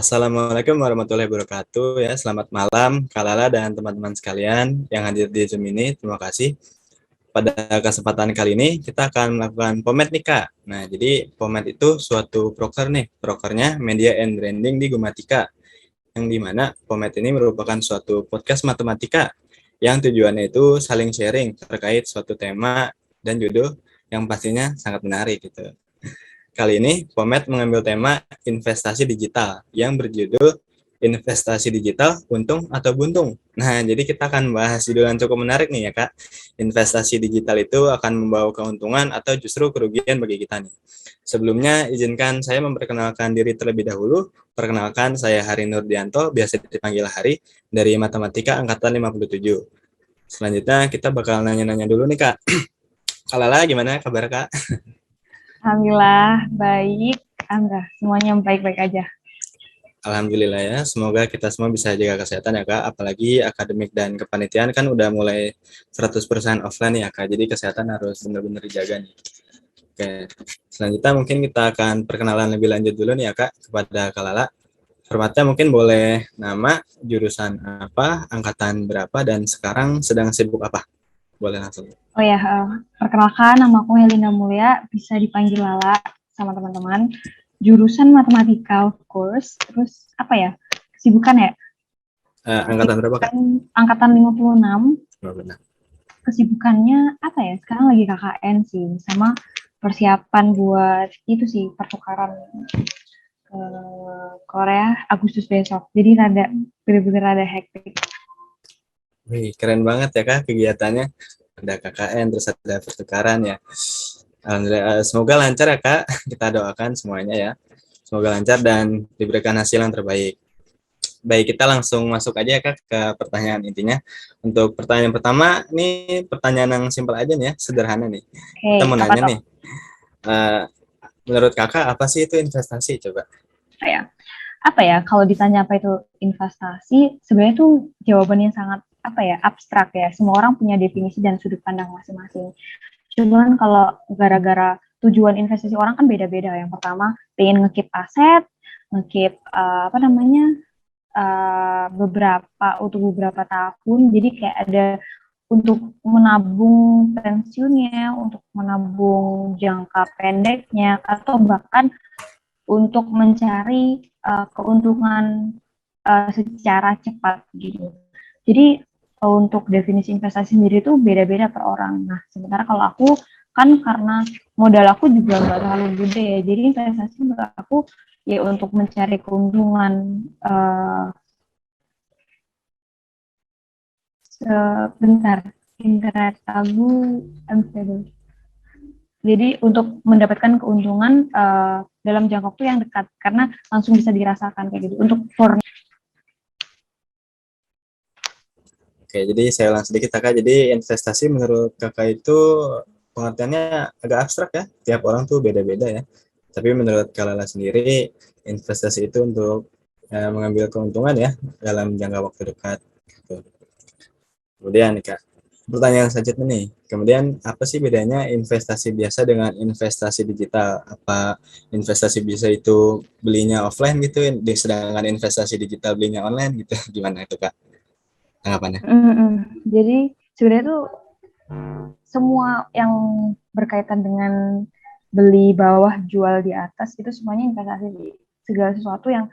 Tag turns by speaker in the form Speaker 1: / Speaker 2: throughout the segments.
Speaker 1: Assalamualaikum warahmatullahi wabarakatuh ya. Selamat malam Kak Lala dan teman-teman sekalian yang hadir di Zoom ini. Terima kasih. Pada kesempatan kali ini kita akan melakukan Pomed nih Kak. Nah, jadi Pomed itu suatu proker nih. Prokernya Media and Branding di Gumatika. Yang dimana Pomed ini merupakan suatu podcast matematika yang tujuannya itu saling sharing terkait suatu tema dan judul yang pastinya sangat menarik gitu. Kali ini, Pomed mengambil tema investasi digital yang berjudul investasi digital untung atau buntung. Nah, jadi kita akan bahas judul yang cukup menarik nih ya Kak. Investasi digital itu akan membawa keuntungan atau justru kerugian bagi kita nih. Sebelumnya, izinkan saya memperkenalkan diri terlebih dahulu. Perkenalkan, saya Hari Nurdianto, biasa dipanggil Hari, dari Matematika Angkatan 57. Selanjutnya, kita bakal nanya-nanya dulu nih Kak. Kak Lala, gimana kabar Kak?
Speaker 2: Alhamdulillah baik, Angga. Semuanya baik-baik aja.
Speaker 1: Alhamdulillah ya, semoga kita semua bisa jaga kesehatan ya Kak, apalagi akademik dan kepanitiaan kan udah mulai 100% offline ya Kak, jadi kesehatan harus benar-benar dijaga nih. Oke, selanjutnya mungkin kita akan perkenalan lebih lanjut dulu nih ya Kak, kepada Kak Lala. Formatnya mungkin boleh nama, jurusan apa, angkatan berapa, dan sekarang sedang sibuk apa? Boleh langsung.
Speaker 2: Oh ya, perkenalkan nama aku Helina Mulia, bisa dipanggil Lala sama teman-teman. Jurusan matematika, of course. Terus apa ya? Kesibukan ya?
Speaker 1: Angkatan berapa Kak?
Speaker 2: Angkatan 56.
Speaker 1: Oh, benar.
Speaker 2: Kesibukannya apa ya? Sekarang lagi KKN sih, sama persiapan buat itu sih, pertukaran ke Korea Agustus besok. Jadi bener-bener rada hektik.
Speaker 1: Wih, keren banget ya Kak kegiatannya. Ada KKN, terus ada pertukaran ya. Alhamdulillah, semoga lancar ya Kak. Kita doakan semuanya ya. Semoga lancar dan diberikan hasil yang terbaik. Baik, kita langsung masuk aja ya Kak ke pertanyaan intinya. Untuk pertanyaan pertama, ini pertanyaan yang simpel aja nih ya, sederhana nih. Kita
Speaker 2: Oke,
Speaker 1: mau
Speaker 2: apa
Speaker 1: nanya
Speaker 2: tuh?
Speaker 1: nih, eh, menurut Kakak apa sih itu investasi coba?
Speaker 2: Kayak apa ya, kalau ditanya apa itu investasi, sebenarnya tuh jawabannya sangat apa ya, abstrak ya. Semua orang punya definisi dan sudut pandang masing-masing. Cuman kalau gara-gara tujuan investasi orang kan beda-beda. Yang pertama pengen ngekip aset, ngekip apa namanya, beberapa tahun. Jadi kayak ada untuk menabung pensiunnya, untuk menabung jangka pendeknya, atau bahkan untuk mencari keuntungan secara cepat gitu. Jadi untuk definisi investasi sendiri itu beda-beda per orang. Nah, sementara kalau aku kan karena modal aku juga nggak terlalu gede ya, jadi investasi menurut aku ya untuk mencari keuntungan sebentar internet aku unstable. Jadi untuk mendapatkan keuntungan dalam jangka waktu yang dekat karena langsung bisa dirasakan kayak gitu. Untuk for
Speaker 1: Oke, jadi saya ulang sedikit Kakak. Jadi investasi menurut Kakak itu pengertiannya agak abstrak ya. Tiap orang tuh beda-beda ya. Tapi menurut Kak Lala sendiri, investasi itu untuk mengambil keuntungan ya dalam jangka waktu dekat. Gitu. Kemudian nih Kak, pertanyaan selanjutnya nih. Kemudian apa sih bedanya investasi biasa dengan investasi digital? Apa investasi biasa itu belinya offline gitu, sedangkan investasi digital belinya online gitu? Gimana itu Kak? Tanggapannya?
Speaker 2: Jadi sebenarnya tuh semua yang berkaitan dengan beli bawah jual di atas itu semuanya investasi. Segala sesuatu yang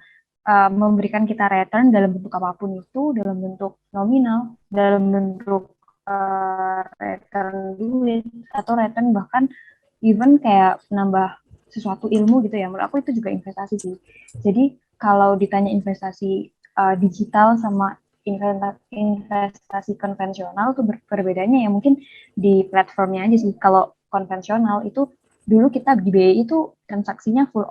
Speaker 2: memberikan kita return dalam bentuk apapun itu, dalam bentuk nominal, dalam bentuk return duit, atau return bahkan even kayak menambah sesuatu ilmu gitu ya. Menurut aku itu juga investasi sih. Jadi kalau ditanya investasi digital sama investasi konvensional tuh perbedaannya ya mungkin di platformnya aja sih. Kalau konvensional itu dulu kita di BI itu transaksinya full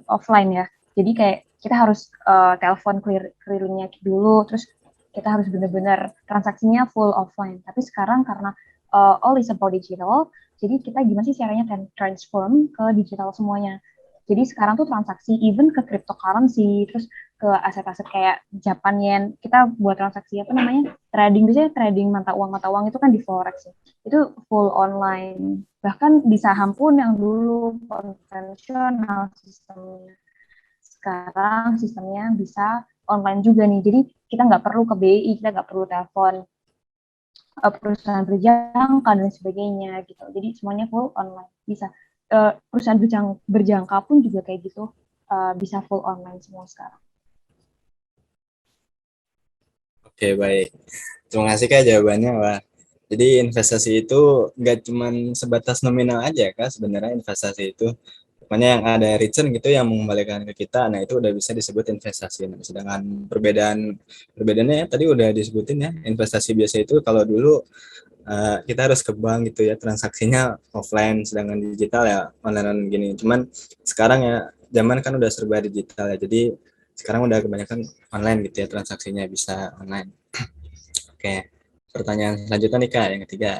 Speaker 2: offline ya. Jadi kayak kita harus telepon kelilingnya dulu, terus kita harus benar-benar transaksinya full offline. Tapi sekarang karena all is about digital, jadi kita gimana sih caranya transform ke digital semuanya. Jadi sekarang tuh transaksi even ke cryptocurrency, terus ke aset-aset kayak Japan Yen, kita buat transaksi apa namanya? Trading, biasanya trading mata uang itu kan di forex ya. Itu full online. Bahkan di saham pun yang dulu konvensional sistemnya. sekarang sistemnya bisa online juga nih. Jadi kita nggak perlu ke BI, kita nggak perlu telepon perusahaan berjangka dan sebagainya gitu. Jadi semuanya full online. Bisa perusahaan berjangka pun juga kayak gitu, bisa full online semua sekarang.
Speaker 1: Oke, baik. Terima kasih Kak jawabannya. Wah, jadi investasi itu nggak cuman sebatas nominal aja Kak, sebenarnya investasi itu. Pokoknya yang ada return gitu yang mengembalikan ke kita, nah itu udah bisa disebut investasi. Nah, sedangkan perbedaannya ya, tadi udah disebutin ya, investasi biasa itu kalau dulu kita harus ke bank gitu ya, transaksinya offline, sedangkan digital ya online gini. Cuman sekarang ya zaman kan udah serba digital ya, jadi sekarang udah kebanyakan online gitu ya, transaksinya bisa online. Oke, pertanyaan selanjutnya nih Kak, yang ketiga.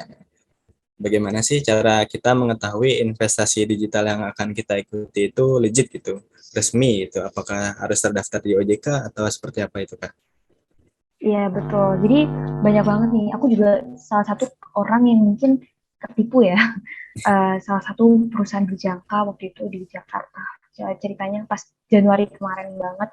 Speaker 1: Bagaimana sih cara kita mengetahui investasi digital yang akan kita ikuti itu legit gitu, resmi gitu? Apakah harus terdaftar di OJK atau seperti apa itu Kak?
Speaker 2: Iya betul. Jadi banyak banget nih. Aku juga salah satu orang yang mungkin tertipu ya. Salah satu perusahaan berjangka waktu itu di Jakarta. Ceritanya pas Januari kemarin banget.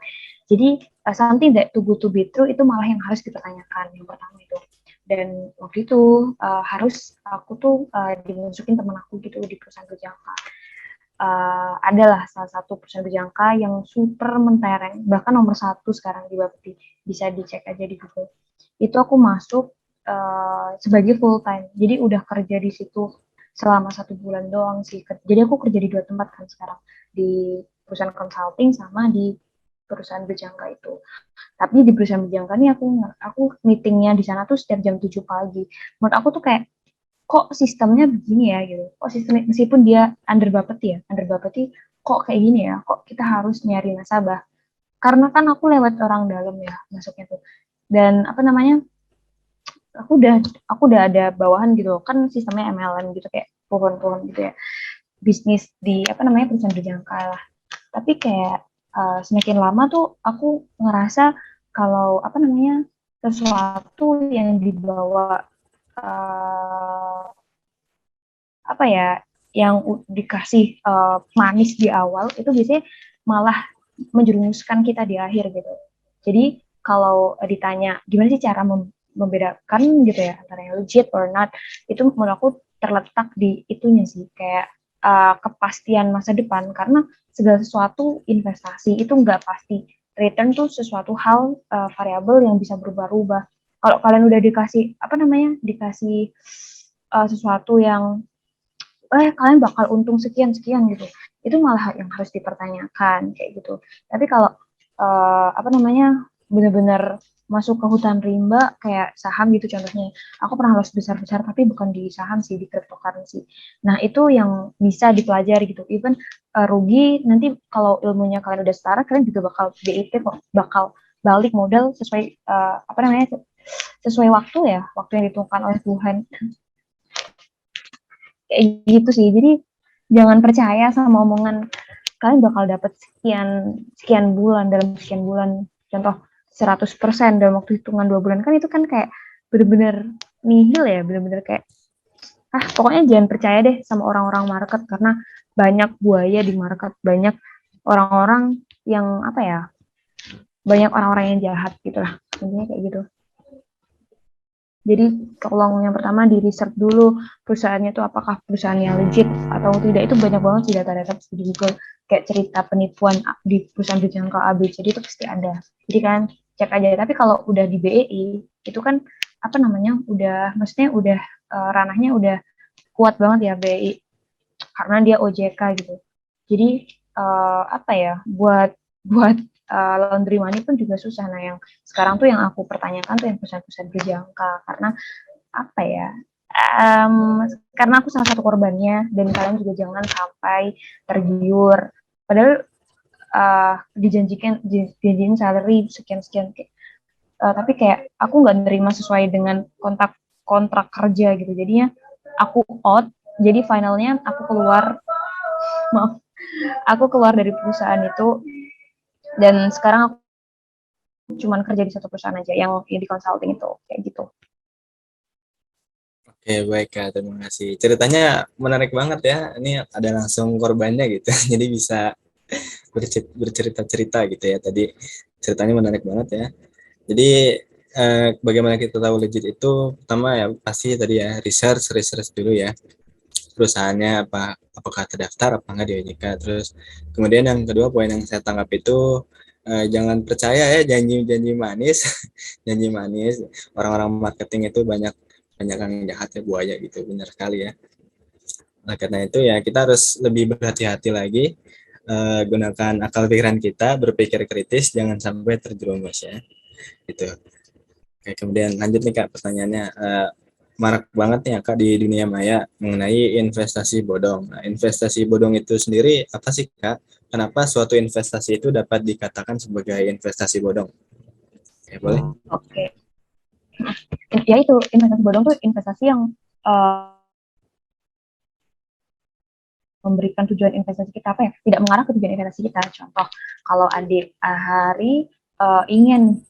Speaker 2: Jadi something that too good to be true itu malah yang harus dipertanyakan yang pertama itu. Dan waktu itu harus aku tuh dimasukin teman aku gitu di perusahaan berjangka. Adalah salah satu perusahaan berjangka yang super mentereng, bahkan nomor satu sekarang di Bapeti, bisa dicek aja di Google. Itu aku masuk sebagai full time, jadi udah kerja di situ selama 1 bulan doang sih. Jadi aku kerja di 2 tempat kan sekarang, di perusahaan consulting sama di perusahaan berjangka itu. Tapi di perusahaan berjangka ini aku meetingnya di sana tuh setiap jam 7 pagi. Menurut aku tuh kayak kok sistemnya begini ya gitu. Kok sistemnya meskipun dia under Bapeti kok kayak gini ya. Kok kita harus nyari nasabah. Karena kan aku lewat orang dalam ya masuknya tuh. Dan apa namanya? Aku udah ada bawahan gitu. Kan sistemnya MLM gitu kayak pohon-pohon gitu ya. Bisnis di apa namanya perusahaan berjangka lah. Tapi kayak semakin lama tuh aku ngerasa kalau apa namanya sesuatu yang dibawa uh, apa ya yang dikasih manis di awal itu biasanya malah menjerumuskan kita di akhir gitu. Jadi kalau ditanya gimana sih cara membedakan gitu ya antara yang legit or not, itu menurut aku terletak di itunya sih kayak kepastian masa depan, karena segala sesuatu investasi itu nggak pasti. Return tuh sesuatu hal variabel yang bisa berubah-ubah. Kalau kalian udah dikasih apa namanya dikasih sesuatu yang kalian bakal untung sekian sekian gitu, itu malah yang harus dipertanyakan kayak gitu. Tapi kalau apa namanya benar-benar masuk ke hutan rimba kayak saham gitu contohnya, aku pernah loss besar-besar tapi bukan di saham sih, di cryptocurrency. Nah itu yang bisa dipelajari gitu, even rugi nanti kalau ilmunya kalian udah setara, kalian juga bakal BIT kok, bakal balik modal sesuai apa namanya sesuai waktu ya, waktu yang ditentukan oleh Tuhan kayak gitu sih. Jadi jangan percaya sama omongan kalian bakal dapat sekian sekian bulan dalam sekian bulan, contoh 100% dalam waktu hitungan 2 bulan, kan itu kan kayak bener-bener nihil ya, bener-bener kayak pokoknya jangan percaya deh sama orang-orang market, karena banyak buaya di market, banyak orang-orang yang apa ya, banyak orang-orang yang jahat gitu lah intinya kayak gitu. Jadi tolong yang pertama di research dulu perusahaannya itu apakah perusahaan yang legit atau tidak. Itu banyak banget sih data-data di Google kayak cerita penipuan di perusahaan berjangka ABC itu pasti ada. Jadi kan cek aja. Tapi kalau udah di BEI itu kan apa namanya udah maksudnya udah ranahnya udah kuat banget ya BEI karena dia OJK gitu. Jadi apa ya buat buat laundry money pun juga susah. Nah yang sekarang tuh yang aku pertanyakan tuh yang perusahaan-perusahaan berjangka, karena apa ya karena aku salah satu korbannya, dan kalian juga jangan sampai tergiur padahal dijanjiin salary sekian-sekian tapi kayak aku nggak nerima sesuai dengan kontrak kerja gitu, jadinya aku out, jadi finalnya aku keluar, maaf, aku keluar dari perusahaan itu, dan sekarang aku cuma kerja di satu perusahaan aja yang di consulting itu kayak gitu.
Speaker 1: Oke, baik Kak, terima kasih. Ceritanya menarik banget ya. Ini ada langsung korbannya gitu. Jadi bisa bercerita-cerita gitu ya. Tadi ceritanya menarik banget ya. Jadi bagaimana kita tahu legit itu, pertama ya pasti tadi ya research dulu ya, perusahaannya apakah terdaftar apa enggak di OJK. Terus kemudian yang kedua poin yang saya tangkap itu jangan percaya ya janji-janji manis. Janji manis orang-orang marketing itu banyak banyak yang jahat ya, buaya gitu, benar sekali ya. Nah karena itu ya kita harus lebih berhati-hati lagi, gunakan akal pikiran kita, berpikir kritis, jangan sampai terjerumus ya gitu. Oke, kemudian lanjut nih Kak pertanyaannya. Marak banget nih ya Kak di dunia maya mengenai investasi bodong. Nah, investasi bodong itu sendiri apa sih Kak? Kenapa suatu investasi itu dapat dikatakan sebagai investasi bodong? Oke, boleh?
Speaker 2: Oke, ya itu investasi bodong tuh investasi yang uh, memberikan tujuan investasi kita apa ya, tidak mengarah ke tujuan investasi kita. Contoh, kalau adik Hari ingin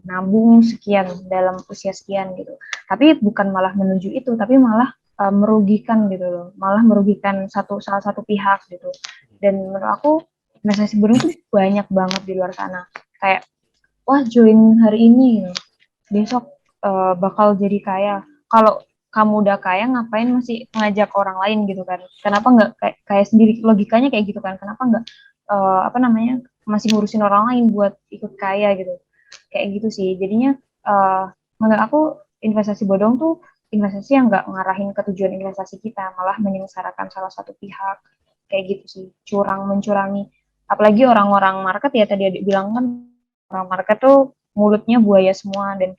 Speaker 2: nabung sekian dalam usia sekian gitu, tapi bukan malah menuju itu, tapi malah merugikan gitu loh, malah merugikan salah satu pihak gitu. Dan menurut aku investasi bodong tuh banyak banget di luar sana. Kayak wah join hari ini gitu, besok bakal jadi kaya. Kalau kamu udah kaya ngapain masih ngajak orang lain gitu kan? Kenapa nggak kayak sendiri, logikanya kayak gitu kan? Kenapa nggak apa namanya, masih ngurusin orang lain buat ikut kaya gitu? Kayak gitu sih. Jadinya menurut aku investasi bodong tuh investasi yang nggak ngarahin ke tujuan investasi kita, malah menyengsarakan salah satu pihak. Kayak gitu sih, curang mencurangi. Apalagi orang-orang market ya, tadi adik bilang kan orang market tuh mulutnya buaya semua. Dan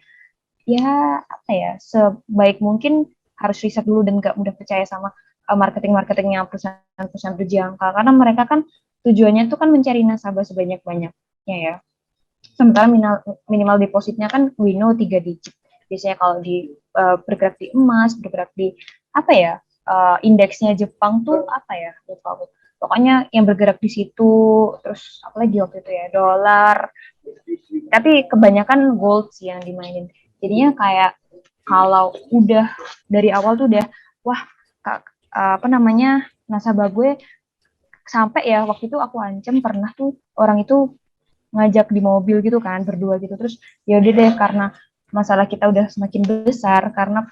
Speaker 2: ya apa ya, sebaik mungkin harus riset dulu dan gak mudah percaya sama marketingnya perusahaan-perusahaan berjangka, karena mereka kan tujuannya tuh kan mencari nasabah sebanyak-banyaknya ya. Sementara minimal depositnya kan we know 3 digit. Biasanya kalau di bergerak di emas, bergerak di apa ya, indeksnya Jepang tuh apa ya, lupa aku. Pokoknya yang bergerak di situ. Terus apalagi waktu itu ya, dolar, tapi kebanyakan gold sih yang dimainin. Jadinya kayak kalau udah dari awal tuh udah wah apa namanya, nasabah gue sampai ya, waktu itu aku ancam pernah tuh orang itu ngajak di mobil gitu kan, berdua gitu. Terus ya udah deh, karena masalah kita udah semakin besar, karena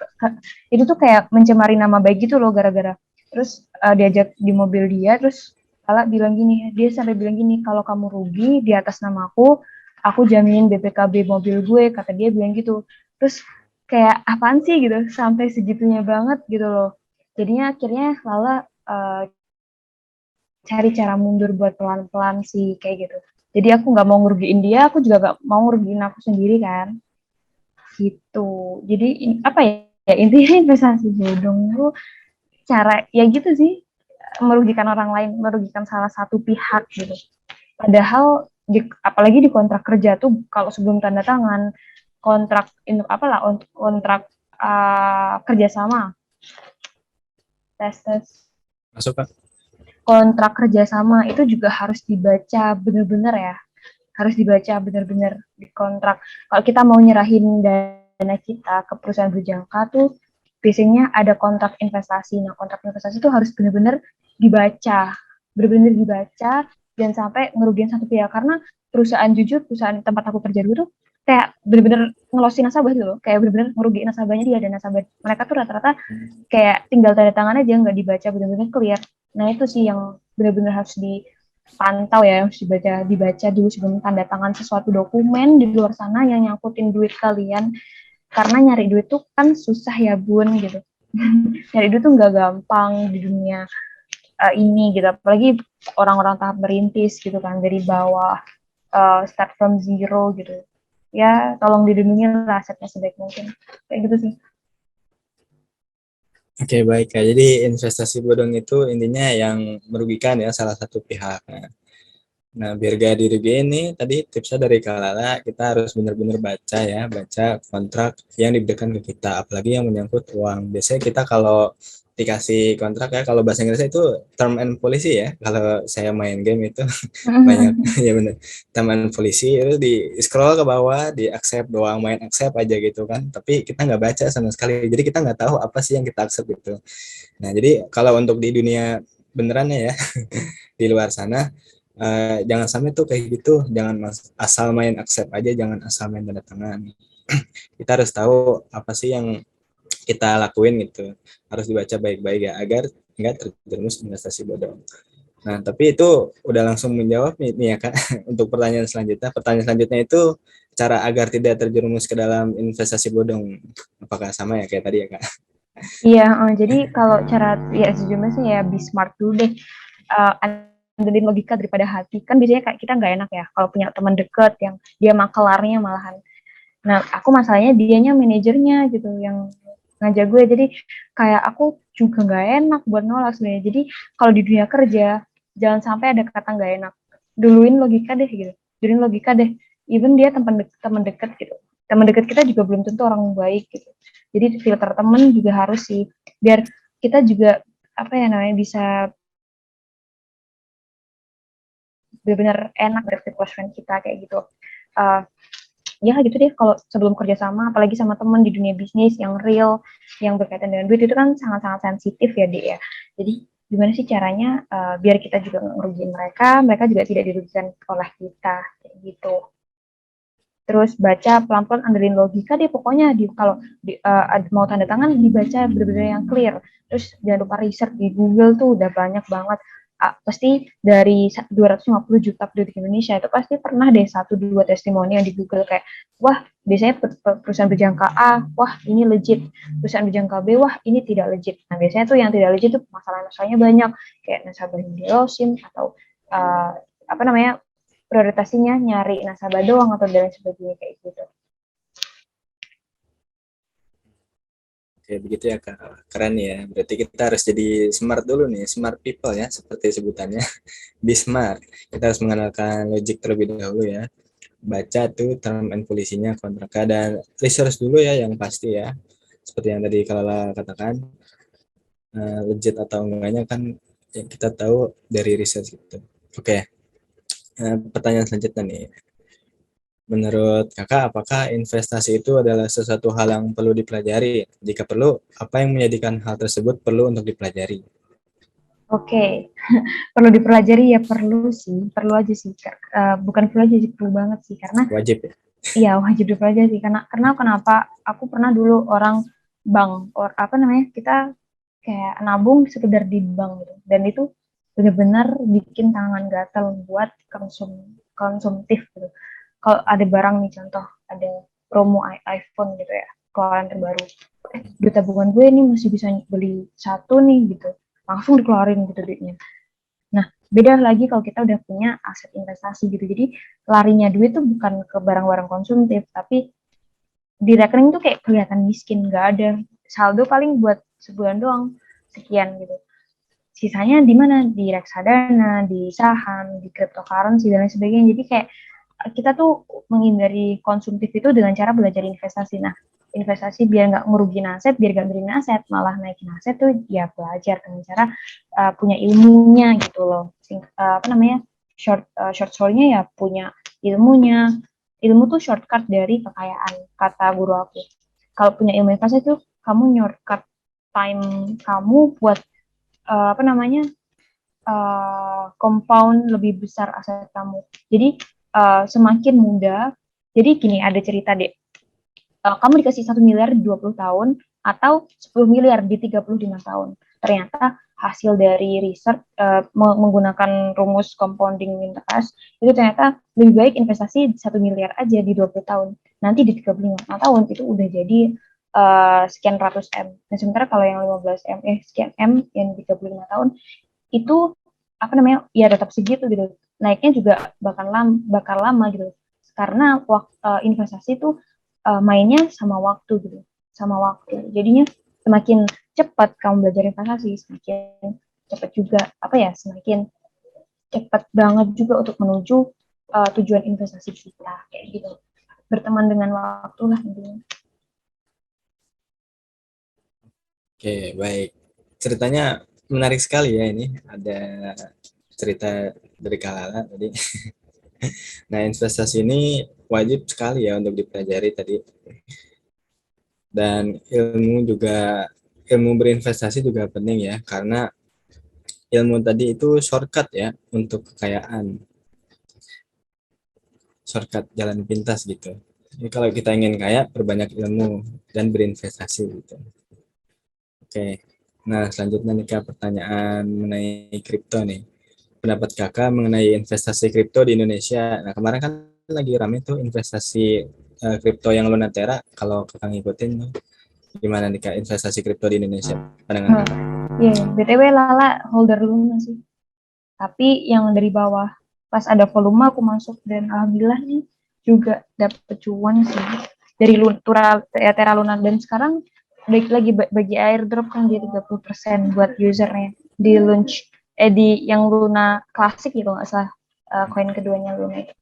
Speaker 2: itu tuh kayak mencemari nama baik gitu loh, gara-gara terus diajak di mobil dia. Terus Kala bilang gini, dia sampai bilang gini, kalau kamu rugi di atas nama aku jaminin BPKB mobil gue, kata dia bilang gitu. Terus kayak apaan sih gitu, sampai segitunya banget gitu loh. Jadinya akhirnya Lala cari cara mundur buat pelan-pelan sih kayak gitu. Jadi aku nggak mau ngerugiin dia, aku juga nggak mau ngerugiin aku sendiri kan, gitu. Jadi apa ya, intinya investasi bodong tuh cara ya gitu sih, merugikan orang lain, merugikan salah satu pihak gitu. Padahal apalagi di kontrak kerja tuh, kalau sebelum tanda tangan kontrak untuk apalah, untuk kontrak kerjasama, tes
Speaker 1: Masuk Kak?
Speaker 2: kontrak kerjasama itu juga harus dibaca bener-bener ya, harus dibaca benar-benar di kontrak. Kalau kita mau nyerahin dana kita ke perusahaan berjangka tuh biasanya ada kontrak investasi. Nah, kontrak investasi itu harus benar-benar dibaca, benar-benar dibaca, dan sampai ngerugiin satu pihak. Karena perusahaan, jujur perusahaan tempat aku kerja dulu tuh kayak benar-benar ngelosin nasabah gitu loh, kayak benar-benar ngerugiin nasabahnya dia. Dan nasabah mereka tuh rata-rata kayak tinggal tanda tangan aja, nggak dibaca benar-benar clear. Nah itu sih yang benar-benar harus dipantau ya, harus dibaca dulu sebelum tanda tangan sesuatu dokumen di luar sana yang nyangkutin duit kalian. Karena nyari duit tuh kan susah ya bun gitu. Nyari duit tuh nggak gampang di dunia ini gitu, apalagi orang-orang tahap merintis gitu kan, dari bawah, start from zero gitu. Ya tolong dilindungi lah asetnya sebaik mungkin, kayak gitu sih.
Speaker 1: Oke, baik Kak. Jadi investasi bodong itu intinya yang merugikan ya salah satu pihak. Nah, biar gak dirugiin nih, tadi tipsnya dari Kak Lala, kita harus benar-benar baca ya, baca kontrak yang diberikan ke kita, apalagi yang menyangkut uang. Biasanya kita kalau dikasih kontrak ya, kalau bahasa Inggrisnya itu term and policy ya, kalau saya main game itu banyak, ya benar, term and policy itu di scroll ke bawah, di accept doang, main accept aja gitu kan, tapi kita nggak baca sama sekali, jadi kita nggak tahu apa sih yang kita accept gitu. Nah, jadi kalau untuk di dunia benerannya ya, di luar sana, Jangan sampai tuh kayak gitu, jangan asal main accept aja, jangan asal main tanda tangan. Kita harus tahu apa sih yang kita lakuin gitu, harus dibaca baik-baik ya agar nggak terjerumus investasi bodong. Nah, tapi itu udah langsung menjawab nih ya Kak untuk pertanyaan selanjutnya. Pertanyaan selanjutnya itu cara agar tidak terjerumus ke dalam investasi bodong. Apakah sama ya kayak tadi ya Kak?
Speaker 2: Iya, jadi kalau cara ya sejujurnya sih ya be smart dulu deh. Uh, Andelin logika daripada hati. Kan biasanya kayak kita nggak enak ya kalau punya teman deket yang dia makelarnya malahan. Nah, aku masalahnya dianya manajernya gitu yang ngajak gue. Jadi kayak aku juga nggak enak buat nolak sebenarnya. Jadi kalau di dunia kerja jangan sampai ada kata nggak enak. Duluin logika deh gitu. Duluin logika deh. Even dia teman dekat gitu. Teman dekat kita juga belum tentu orang baik gitu. Jadi filter temen juga harus sih biar kita juga apa ya namanya bisa benar-benar enak dari close friend kita kayak gitu. Uh, Ya gitu deh kalau sebelum kerjasama apalagi sama temen di dunia bisnis yang real yang berkaitan dengan duit itu kan sangat-sangat sensitif ya Dek ya. Jadi gimana sih caranya biar kita juga nggak ngerugiin mereka, mereka juga tidak dirugikan oleh kita kayak gitu. Terus baca pelan-pelan andelin logika deh pokoknya di kalau mau tanda tangan dibaca benar-benar yang clear. Terus jangan lupa research di Google tuh udah banyak banget. Pasti dari 250 juta penduduk Indonesia itu pasti pernah deh satu dua testimoni yang di Google kayak wah biasanya perusahaan berjangka A wah ini legit, perusahaan berjangka B wah ini tidak legit. Nah biasanya tuh yang tidak legit tuh masalah-masalahnya banyak kayak nasabah yang dilosin atau uh, apa namanya prioritasnya nyari nasabah doang atau dan sebagainya kayak gitu.
Speaker 1: Oke, begitu ya Kak. Keren ya. Berarti kita harus jadi smart dulu nih, smart people ya, seperti sebutannya. Be smart. Kita harus mengenalkan logik terlebih dahulu ya. Baca tuh term and policy-nya kontraknya dan research dulu ya yang pasti ya. Seperti yang tadi Kalala katakan, legit atau enggaknya kan yang kita tahu dari research itu. Oke, pertanyaan selanjutnya nih. Menurut Kakak, apakah investasi itu adalah sesuatu hal yang perlu dipelajari? Jika perlu, apa yang menjadikan hal tersebut perlu untuk dipelajari?
Speaker 2: Oke, perlu dipelajari ya perlu sih, perlu aja sih. Bukan perlu aja sih, perlu banget sih karena
Speaker 1: Wajib ya?
Speaker 2: iya wajib dipelajari sih karena kenapa aku pernah dulu orang bank or apa namanya kita kayak nabung sekedar di bank gitu dan itu benar-benar bikin tangan gatal buat konsumtif gitu. Kalau ada barang nih contoh ada promo iPhone gitu ya keluaran terbaru duit tabungan gue ini masih bisa beli satu nih gitu langsung dikeluarin gitu duitnya. Nah beda lagi kalau kita udah punya aset investasi gitu jadi larinya duit tuh bukan ke barang-barang konsumtif tapi di rekening tuh kayak kelihatan miskin nggak ada saldo paling buat sebulan doang sekian gitu sisanya di mana di reksadana di saham di cryptocurrency dan lain sebagainya jadi kayak kita tuh menghindari konsumtif itu dengan cara belajar investasi. Nah, investasi biar nggak ngerugiin aset, biar nggak ngerugiin aset, malah naikin aset tuh ya belajar dengan cara punya ilmunya gitu loh. Apa namanya short story-nya ya punya ilmunya. Ilmu tuh shortcut dari kekayaan kata guru aku. Kalau punya ilmu investasi tuh kamu shortcut time kamu buat apa namanya compound lebih besar aset kamu. Jadi semakin muda. Jadi gini ada cerita deh. Kamu dikasih 1 miliar di 20 tahun atau 10 miliar di 35 tahun. Ternyata hasil dari riset menggunakan rumus compounding interest itu ternyata lebih baik investasi 1 miliar aja di 20 tahun. Nanti di 35 tahun itu udah jadi sekian ratus M. Nah, sementara kalau yang 15 M, sekian M yang 35 tahun itu apa namanya ya tetap segitu gitu naiknya juga bakal lama gitu karena investasi itu mainnya sama waktu gitu sama waktu jadinya semakin cepat kamu belajar investasi semakin cepat juga apa ya semakin cepat banget juga untuk menuju tujuan investasi kita kayak gitu berteman dengan waktu lah intinya.
Speaker 1: Oke, baik. Ceritanya menarik sekali ya ini. Ada cerita dari Kalala tadi. Nah, investasi ini wajib sekali ya untuk dipelajari tadi. Dan ilmu berinvestasi juga penting ya, karena ilmu tadi itu shortcut ya untuk kekayaan. shortcut jalan pintas gitu. Jadi kalau kita ingin kaya, perbanyak ilmu dan berinvestasi gitu. Oke. Nah, selanjutnya nih Kak, pertanyaan mengenai kripto nih. Pendapat Kakak mengenai investasi kripto di Indonesia. Nah, kemarin kan lagi rame tuh investasi kripto yang Lunatera. Kalau Kakak ngikutin tuh, gimana nih Kak investasi kripto di Indonesia? Pandangan
Speaker 2: Nah,
Speaker 1: Kakak?
Speaker 2: iya, BTW Lala holder Luna sih. Tapi yang dari bawah, pas ada volume aku masuk dan alhamdulillah nih juga dapet cuan sih dari Terra Luna. Dan sekarang lagi bagi airdrop kan dia 30% buat usernya di launch di yang Luna klasik gitu nggak salah, koin keduanya Luna itu.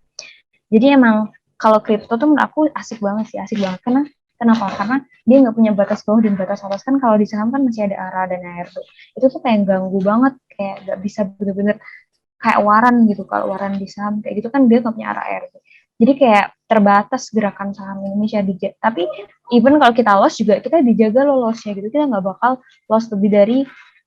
Speaker 2: Jadi emang kalau kripto tuh menurut aku asik banget sih, asik banget. Kenapa? Karena dia nggak punya batas bawah dan batas atas. Kan kalau di saham kan masih ada ARA dan ARB. Itu tuh kayak ganggu banget, kayak nggak bisa bener-bener kayak waran gitu. Kalau waran di saham kayak gitu kan dia nggak punya ARA ARB. Jadi kayak terbatas gerakan saham Indonesia. Tapi even kalau kita loss juga kita dijaga loh lossnya gitu. Kita nggak bakal loss lebih dari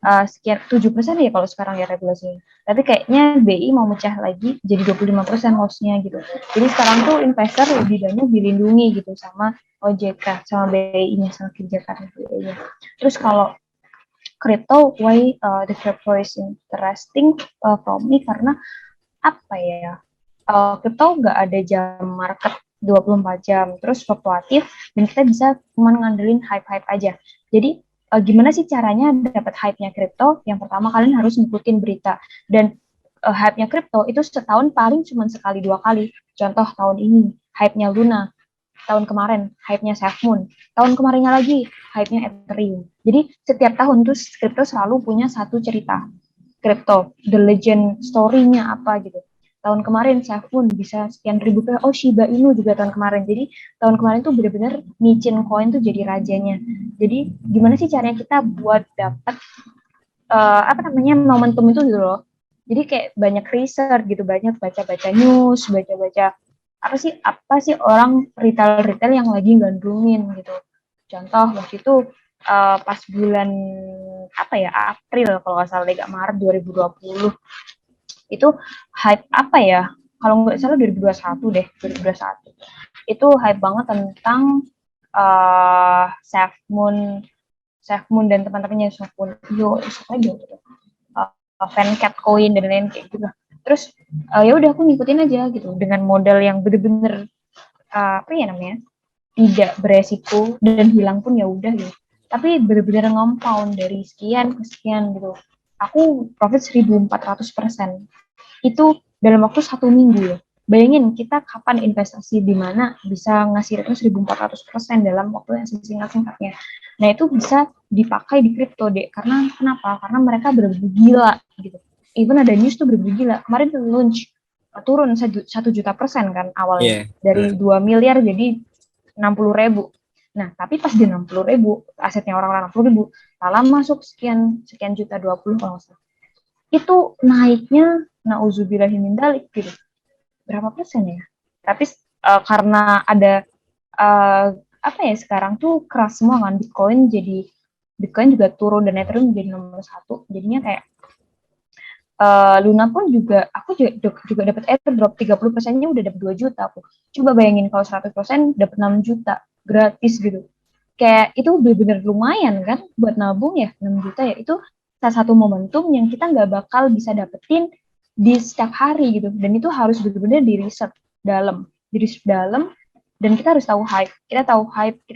Speaker 2: sekian 7% ya kalau sekarang ya regulasinya. Tapi kayaknya BI mau mecah lagi jadi 25% lossnya gitu. Jadi sekarang tuh investor lebih banyak dilindungi gitu sama OJK, sama BI-nya, sama kebijakan BI-nya. Terus kalau crypto, why the crypto is interesting for me, karena apa ya, crypto nggak ada jam market 24 jam, terus fluktuatif, dan kita bisa cuma ngandelin hype-hype aja. Jadi gimana sih caranya dapat hype-nya kripto? Yang pertama kalian harus ngikutin berita, dan hype-nya kripto itu setahun paling cuma sekali dua kali. Contoh tahun ini hype-nya Luna, tahun kemarin hype-nya SafeMoon, tahun kemarinnya lagi hype-nya Ethereum. Jadi setiap tahun tuh kripto selalu punya satu cerita kripto, the legend story-nya apa gitu. Tahun kemarin SafeMoon bisa sekian ribu rupiah. Oh, Shiba Inu juga tahun kemarin. Jadi tahun kemarin tuh benar-benar micin koin tuh jadi rajanya. Jadi gimana sih caranya kita buat dapat apa namanya momentum itu gitu loh. Jadi kayak banyak research gitu, banyak baca-baca news, baca-baca apa sih orang retail yang lagi gandrungin gitu. Contoh waktu itu pas bulan apa ya, April kalau nggak salah, Maret 2020 itu hype apa ya, kalau nggak salah 2021 deh, 2021 itu hype banget tentang SafeMoon dan teman-temannya SafeMoon siapa aja gitu, Fancat Coin dan lain kayak gitu. Terus ya udah aku ngikutin aja gitu dengan modal yang bener-bener apa ya namanya, tidak beresiko dan hilang pun ya udah gitu. Tapi bener-bener ngompound dari sekian ke sekian gitu. Aku profit 1400%. Itu dalam waktu 1 minggu ya. Bayangin kita kapan investasi di mana bisa ngasih return 1400% dalam waktu yang singkat-singkatnya. Nah itu bisa dipakai di kripto deh. Karena kenapa? Karena mereka bener-bener gila gitu. Even ada news tuh bener-bener gila. Kemarin tuh launch turun 1 juta% kan awalnya.
Speaker 1: Iya.
Speaker 2: Dari 2 miliar jadi 60.000. Nah, tapi pas di 60.000, asetnya orang-orang 60.000, salah masuk sekian juta 20 kalau nggak salah. Itu naiknya nauzubillahimindzalik gitu. Berapa persen ya? Tapi karena ada apa ya, sekarang tuh keras semua kan, Bitcoin juga turun dan Ethereum jadi nomor 1. Jadinya kayak Luna pun juga, aku juga dapat airdrop 30%-nya udah dapat 2 juta aku. Coba bayangin kalau 100% dapat 6 juta gratis gitu. Kayak itu benar-benar lumayan kan buat nabung ya, 6 juta ya. Itu salah satu momentum yang kita nggak bakal bisa dapetin di setiap hari gitu. Dan itu harus benar-benar di riset dalam, dan kita harus tahu hype. Kita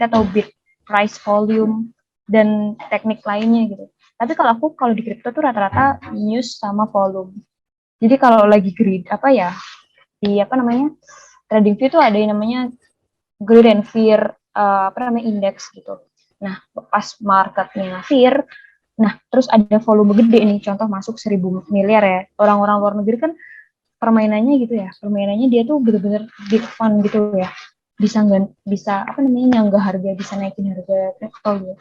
Speaker 2: tahu bid, price, volume, dan teknik lainnya gitu. Tapi kalau di crypto tuh rata-rata news sama volume. Jadi kalau lagi greed apa ya, di apa namanya, trading view tuh ada yang namanya greed and fear apa namanya index gitu. Nah pas marketnya fear, nah terus ada volume gede nih, contoh masuk 1.000 miliar ya. Orang-orang luar negeri kan permainannya dia tuh bener-bener big fun gitu ya. Bisa apa namanya, nyangga harga, bisa naikin harga kripto gitu.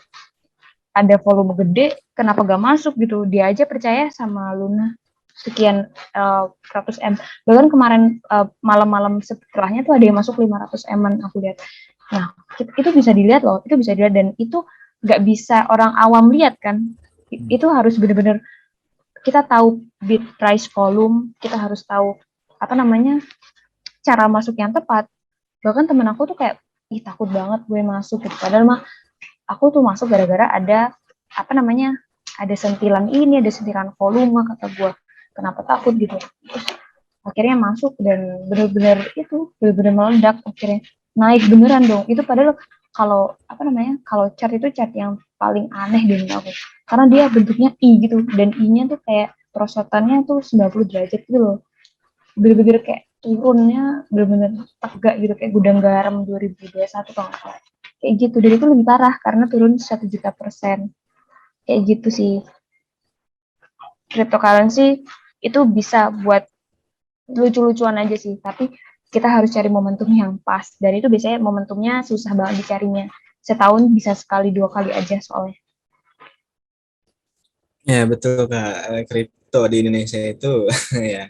Speaker 2: Ada volume gede, kenapa gak masuk gitu? Dia aja percaya sama Luna sekian 100 M. Bahkan kemarin malam-malam setelahnya tuh ada yang masuk 500 M-an aku lihat. Nah, itu bisa dilihat loh, dan itu nggak bisa orang awam lihat kan. Itu harus benar-benar kita tahu bid, price, volume, kita harus tahu apa namanya, cara masuk yang tepat. Bahkan temen aku tuh kayak, ih takut banget gue masuk gitu. Padahal mah aku tuh masuk gara-gara ada apa namanya, ada sentilan ini, ada sentilan volume, kata gue. Kenapa takut gitu? Terus akhirnya masuk dan bener-bener itu, bener-bener meledak, akhirnya naik beneran dong. Itu padahal kalau apa namanya, kalau chart itu chart yang paling aneh di menurut aku. Karena dia bentuknya I gitu, dan I-nya tuh kayak perosotannya tuh 90 derajat gitu loh. Bener-bener kayak turunnya bener-bener tegak gitu, kayak gudang garam 2021 kalau nggak salah. Kayak gitu, dan itu lebih parah karena turun 1 juta %. Kayak gitu sih. Cryptocurrency itu bisa buat lucu-lucuan aja sih, tapi kita harus cari momentum yang pas, dan itu biasanya momentumnya susah banget dicarinya. Setahun bisa sekali 2 kali aja soalnya.
Speaker 1: Ya betul Kak, kripto di Indonesia itu ya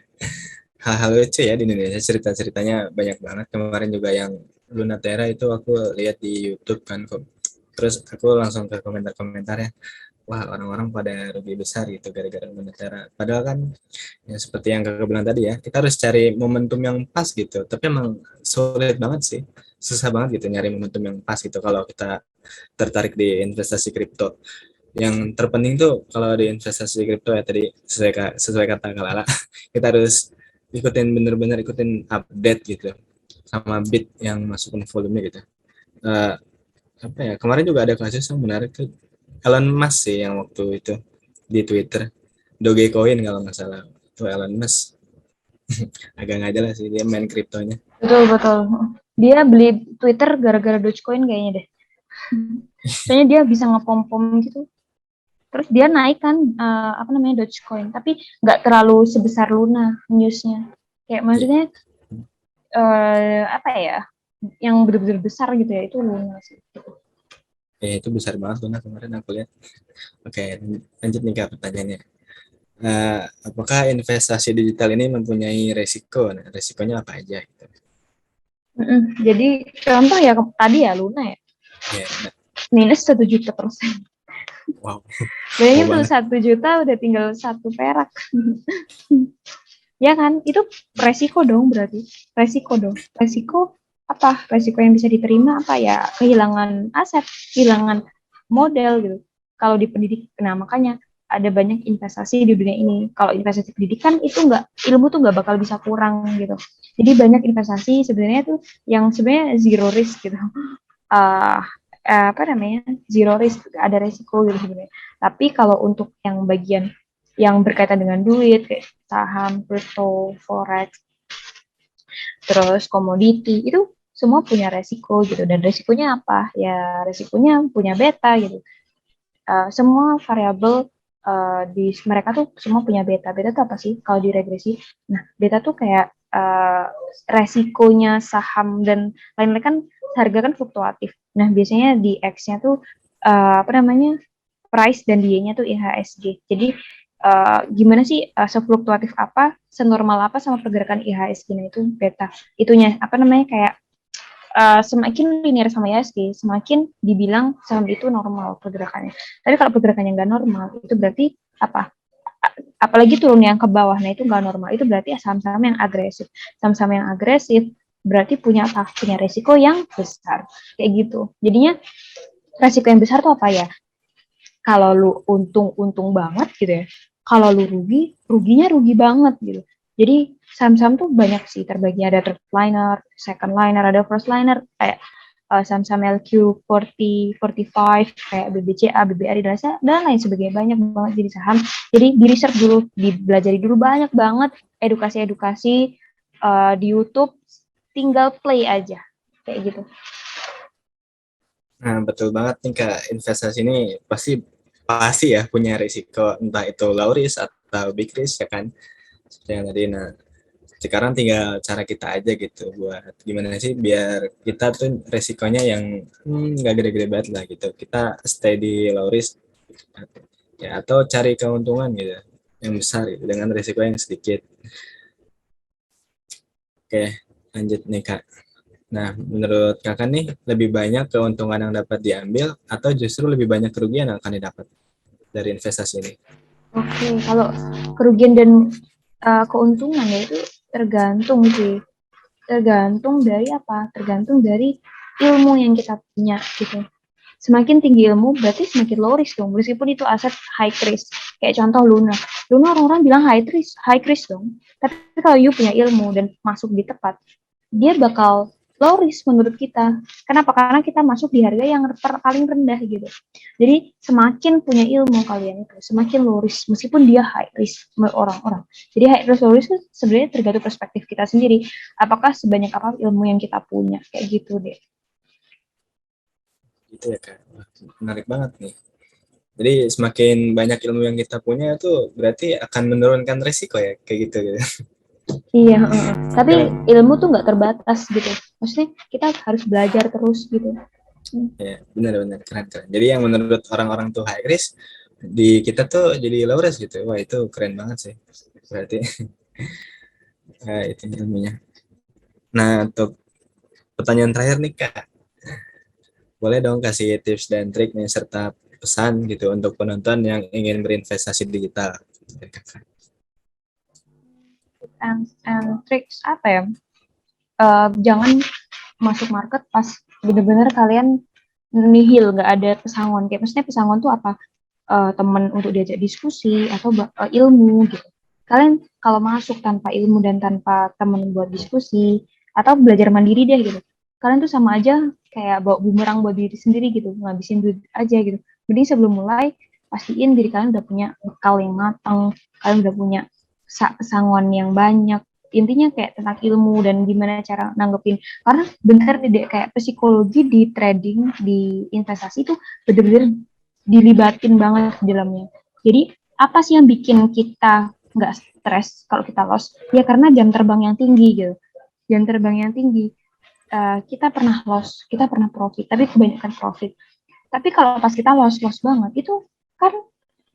Speaker 1: hal-hal lucu ya di Indonesia, cerita-ceritanya banyak banget. Kemarin juga yang Lunatera itu aku lihat di YouTube kan kok. Terus aku langsung ke komentar-komentar ya. Wah, orang-orang pada rugi besar gitu gara-gara Lunatera. Padahal kan ya seperti yang Kakak bilang tadi ya, kita harus cari momentum yang pas gitu. Tapi emang sulit banget sih. Susah banget gitu nyari momentum yang pas gitu kalau kita tertarik di investasi kripto. Yang terpenting tuh kalau di investasi kripto ya tadi sesuai kata Kak Lala, kita harus ikutin bener-bener ikutin update gitu sama bit yang masukin volume gitu. Eh, apa ya, kemarin juga ada kasus yang menarik tuh Elon Musk sih yang waktu itu di Twitter, Dogecoin kalau nggak salah, itu Elon Musk agak nggak jelas sih dia main kriptonya.
Speaker 2: Betul, betul. Dia beli Twitter gara-gara Dogecoin kayaknya deh. Soalnya dia bisa ngepom-pom gitu. Terus dia naik kan, apa namanya, Dogecoin, tapi nggak terlalu sebesar Luna newsnya. Kayak
Speaker 1: Ya,
Speaker 2: maksudnya apa ya, yang benar-benar besar gitu ya, itu Luna sih.
Speaker 1: itu besar banget tuh nah kemarin aku lihat. Oke, lanjut nih Kak pertanyaannya. Apakah investasi digital ini mempunyai resiko? Nah, resikonya apa aja gitu.
Speaker 2: Jadi contoh ya tadi ya Luna ya,
Speaker 1: Ya, nah,
Speaker 2: minus 1 juta %.
Speaker 1: wow, wow
Speaker 2: Bayangin tuh
Speaker 1: banget.
Speaker 2: 1 juta udah tinggal 1 perak. Ya kan, itu resiko dong berarti. Resiko dong. Resiko apa? Resiko yang bisa diterima apa ya? Kehilangan aset, kehilangan model gitu. Kalau di pendidik, nah makanya ada banyak investasi di dunia ini. Kalau investasi pendidikan itu nggak, ilmu tuh nggak bakal bisa kurang gitu. Jadi banyak investasi sebenarnya tuh yang sebenarnya zero risk gitu. uh, apa namanya, zero risk, ada resiko gitu sebenarnya. Tapi kalau untuk yang bagian yang berkaitan dengan duit kayak saham, crypto, forex, terus komoditi, itu semua punya resiko gitu. Dan resikonya apa? Ya resikonya punya beta gitu. Semua variabel di mereka tuh semua punya beta. Beta tuh apa sih kalau di regresi? Nah, beta tuh kayak resikonya saham dan lain-lain kan, harga kan fluktuatif. Nah, biasanya di X-nya tuh apa namanya, price dan Y-nya tuh IHSG. Jadi gimana sih, sefluktuatif apa, senormal apa sama pergerakan IHSG, nah itu beta. Itunya apa namanya, kayak semakin linear sama IHSG, semakin dibilang saham itu normal pergerakannya. Tapi kalau pergerakannya nggak normal, itu berarti apa? Apalagi turun yang ke bawah, nah itu nggak normal. Itu berarti saham-saham yang agresif. Saham-saham yang agresif berarti punya apa? Punya resiko yang besar. Kayak gitu. Jadinya resiko yang besar tuh apa ya? Kalau lu untung banget gitu ya. Kalau lu rugi, ruginya rugi banget gitu. Jadi saham-saham tuh banyak sih terbagi, ada third liner, second liner, ada first liner, kayak saham-saham LQ40, 45, kayak BBCA, BBRI, dan lain sebagainya, banyak banget jadi saham. Jadi di research dulu, dibelajari dulu banyak banget, edukasi-edukasi di YouTube, tinggal play aja kayak gitu.
Speaker 1: Nah, betul banget nih Kak, investasi ini pasti pasti ya punya risiko entah itu low risk atau big risk ya kan. Seperti yang tadi, nah sekarang tinggal cara kita aja gitu buat gimana sih biar kita tuh resikonya yang nggak gede-gede banget lah gitu. Kita stay di low risk ya atau cari keuntungan gitu yang besar gitu dengan risiko yang sedikit. Oke, lanjut nih Kak. Nah, menurut Kakak nih lebih banyak keuntungan yang dapat diambil atau justru lebih banyak kerugian yang akan didapat dari investasi ini?
Speaker 2: Oke, kalau kerugian dan keuntungan ya itu tergantung sih. tergantung dari apa? Tergantung dari ilmu yang kita punya gitu. Semakin tinggi ilmu berarti semakin low risk dong. Meskipun itu aset high risk. Kayak contoh Luna. Luna orang-orang bilang high risk dong. Tapi kalau you punya ilmu dan masuk di tepat, dia bakal low risk menurut kita. Kenapa? Karena kita masuk di harga yang paling rendah gitu. Jadi semakin punya ilmu kalian itu, semakin low risk meskipun dia high risk orang-orang. Jadi high risk low risk itu sebenarnya tergantung perspektif kita sendiri. Apakah sebanyak apa ilmu yang kita punya kayak gitu deh.
Speaker 1: Gitu ya Kak. Wah, menarik banget nih. Jadi semakin banyak ilmu yang kita punya itu berarti akan menurunkan resiko ya kayak gitu.
Speaker 2: Iya, tapi
Speaker 1: Karena
Speaker 2: ilmu tuh nggak terbatas gitu. Maksudnya kita harus belajar terus gitu.
Speaker 1: ya benar-benar keren. Jadi yang menurut orang-orang tuh high risk di kita tuh jadi low risk gitu. Wah itu keren banget sih. Berarti itu ilmunya. Nah untuk pertanyaan terakhir nih Kak, boleh dong kasih tips dan trik nih serta pesan gitu untuk penonton yang ingin berinvestasi digital.
Speaker 2: And tricks apa ya? Jangan masuk market pas bener-bener kalian nihil, nggak ada pesangon. Kayak maksudnya pesangon tuh apa? Teman untuk diajak diskusi atau ilmu gitu. Kalian kalau masuk tanpa ilmu dan tanpa teman buat diskusi atau belajar mandiri deh gitu. Kalian tuh sama aja kayak bawa bumerang buat diri sendiri gitu, ngabisin duit aja gitu. Mending sebelum mulai pastiin diri kalian udah punya bekal yang matang, kalian udah punya pesangon yang banyak. Intinya kayak tentang ilmu dan gimana cara nanggepin. Karena bener deh kayak psikologi di trading, di investasi itu bener-bener dilibatin banget di dalamnya. Jadi apa sih yang bikin kita nggak stres kalau kita loss? Ya karena jam terbang yang tinggi gitu. Jam terbang yang tinggi. Kita pernah loss, kita pernah profit, tapi kebanyakan profit. Tapi kalau pas kita loss banget, itu kan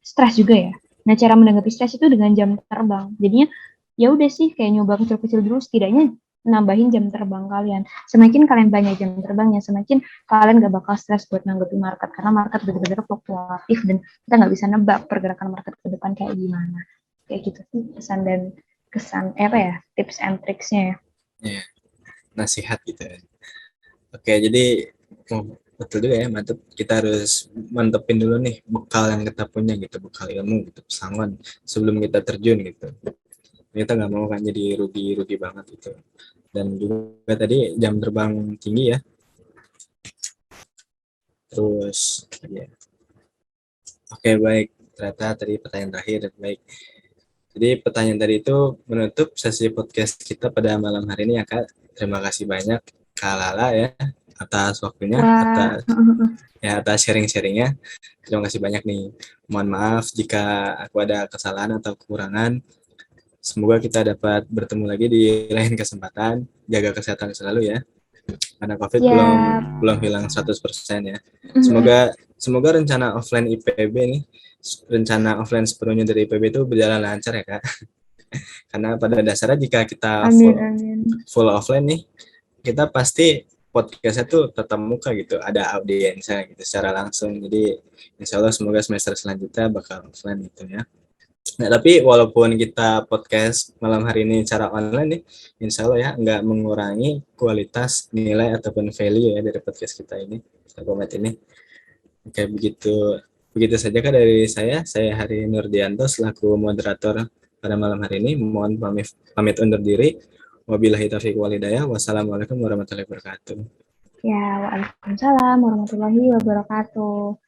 Speaker 2: stres juga ya. Nah, cara menanggapi stres itu dengan jam terbang. Jadinya ya udah sih kayak nyoba kecil-kecil dulu, setidaknya nambahin jam terbang kalian. Semakin kalian banyak jam terbangnya, semakin kalian gak bakal stres buat nanggapi market karena market benar-benar fluktuatif dan kita nggak bisa nebak pergerakan market ke depan kayak gimana. Kayak gitu sih pesan dan kesan apa ya, tips and tricksnya ya.
Speaker 1: Ya, nasihat gitu ya. Oke, jadi betul juga ya, mantep. Kita harus mantepin dulu nih bekal yang kita punya gitu, bekal ilmu gitu, pesangon sebelum kita terjun gitu. Kita nggak mau kan jadi rugi banget gitu. Dan juga tadi jam terbang tinggi ya. Terus ya. Oke, baik. Ternyata tadi pertanyaan terakhir. Baik. Jadi pertanyaan tadi itu menutup sesi podcast kita pada malam hari ini ya Kak. Terima kasih banyak Kak Lala ya atas waktunya,
Speaker 2: Wah,
Speaker 1: atas sharing-sharingnya. Terima kasih banyak nih. Mohon maaf jika aku ada kesalahan atau kekurangan. Semoga kita dapat bertemu lagi di lain kesempatan. Jaga kesehatan selalu ya. Karena COVID belum
Speaker 2: ya.
Speaker 1: belum hilang 100% ya. Semoga rencana offline IPB nih, rencana offline sepenuhnya dari IPB itu berjalan lancar ya Kak. Karena pada dasarnya jika kita
Speaker 2: Amin, amin.
Speaker 1: full offline nih, kita pasti podcastnya tuh tetap muka gitu, ada audiensnya gitu secara langsung. Jadi insya Allah semoga semester selanjutnya bakal offline gitu ya. Nah, tapi walaupun kita podcast malam hari ini secara online nih, insya Allah ya nggak mengurangi kualitas nilai ataupun value ya dari podcast kita ini, format ini. Oke, begitu saja Kak dari saya Hari Nurdianto selaku moderator pada malam hari ini. Mohon pamit undur diri. Wabillahi taufiq walhidayah. Wassalamualaikum warahmatullahi wabarakatuh.
Speaker 2: Ya, waalaikumsalam warahmatullahi wabarakatuh.